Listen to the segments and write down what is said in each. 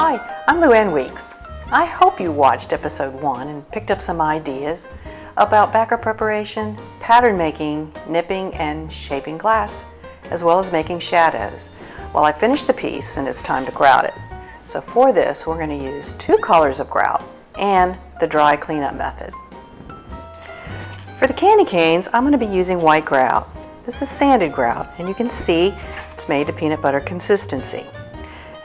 Hi, I'm Luann Weeks. I hope you watched episode 1 and picked up some ideas about backer preparation, pattern making, nipping, and shaping glass, as well as making shadows. Well, I finished the piece and it's time to grout it. So for this, we're going to use 2 colors of grout and the dry cleanup method. For the candy canes, I'm going to be using white grout. This is sanded grout, and you can see it's made to peanut butter consistency.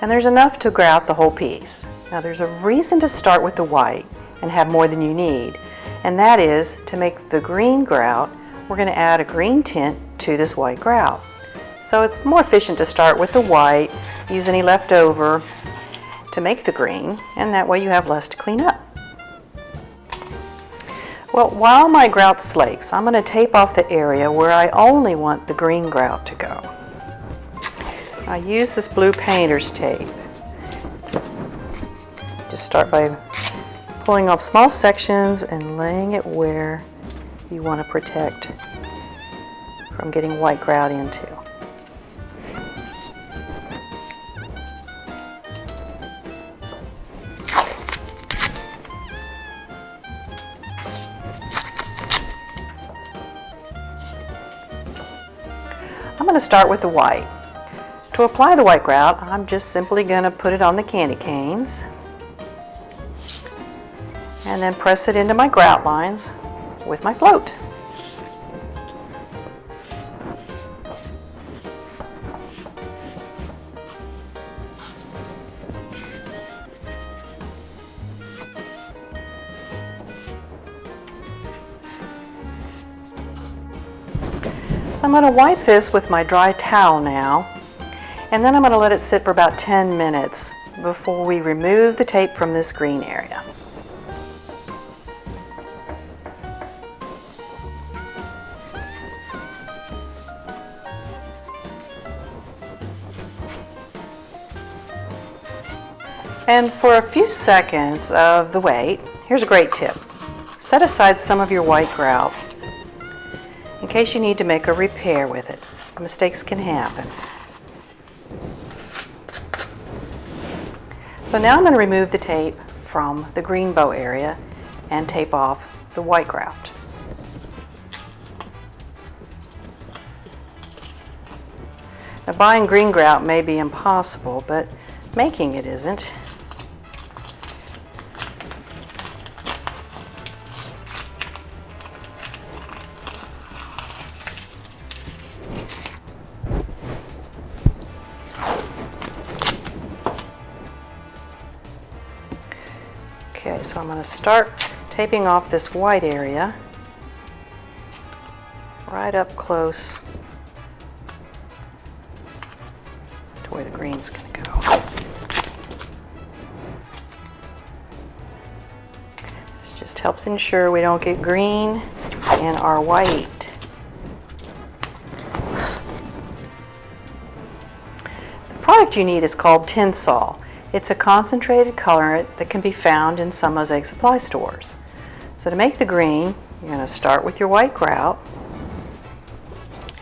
And there's enough to grout the whole piece. Now there's a reason to start with the white and have more than you need, and that is to make the green grout, we're going to add a green tint to this white grout. So it's more efficient to start with the white, use any leftover to make the green, and that way you have less to clean up. Well, while my grout slakes, I'm going to tape off the area where I only want the green grout to go. I use this blue painter's tape. Just start by pulling off small sections and laying it where you want to protect from getting white grout into. I'm going to start with the white. To apply the white grout, I'm just simply going to put it on the candy canes and then press it into my grout lines with my float. So I'm going to wipe this with my dry towel now, and then I'm going to let it sit for about 10 minutes before we remove the tape from this green area. And for a few seconds of the wait, here's a great tip. Set aside some of your white grout in case you need to make a repair with it. Mistakes can happen. So now I'm going to remove the tape from the green bow area and tape off the white grout. Now buying green grout may be impossible, but making it isn't. Okay, so I'm going to start taping off this white area right up close to where the green's going to go. This just helps ensure we don't get green in our white. The product you need is called Tinsol. It's a concentrated colorant that can be found in some Mosaic supply stores. So to make the green, you're going to start with your white grout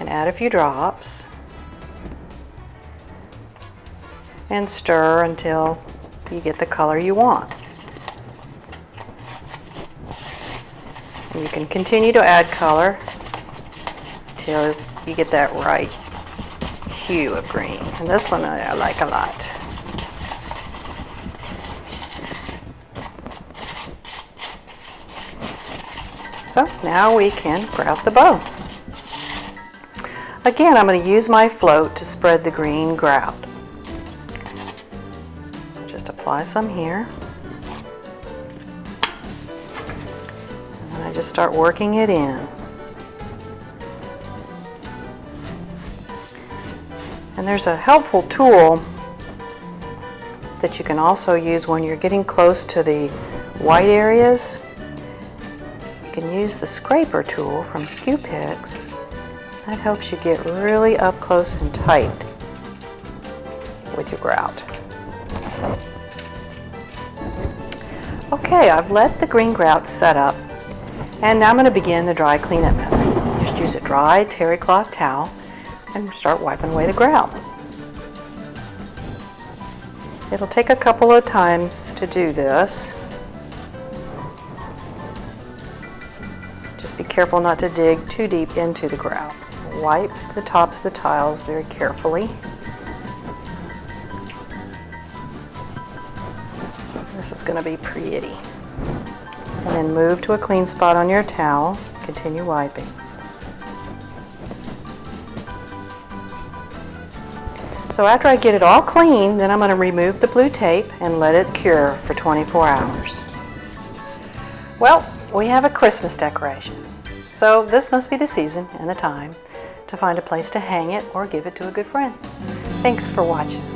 and add a few drops and stir until you get the color you want. And you can continue to add color until you get that right hue of green. And this one I like a lot. So now we can grout the bow. Again, I'm going to use my float to spread the green grout. So just apply some here. And then I just start working it in. And there's a helpful tool that you can also use when you're getting close to the white areas. You can use the scraper tool from Skew Picks. That helps you get really up close and tight with your grout. Okay, I've let the green grout set up, and now I'm going to begin the dry cleanup method. Just use a dry terry cloth towel and start wiping away the grout. It'll take a couple of times to do this. Just be careful not to dig too deep into the grout. Wipe the tops of the tiles very carefully. This is going to be pretty. And then move to a clean spot on your towel. Continue wiping. So after I get it all clean, then I'm going to remove the blue tape and let it cure for 24 hours. Well, we have a Christmas decoration. So this must be the season and the time to find a place to hang it or give it to a good friend. Thanks for watching.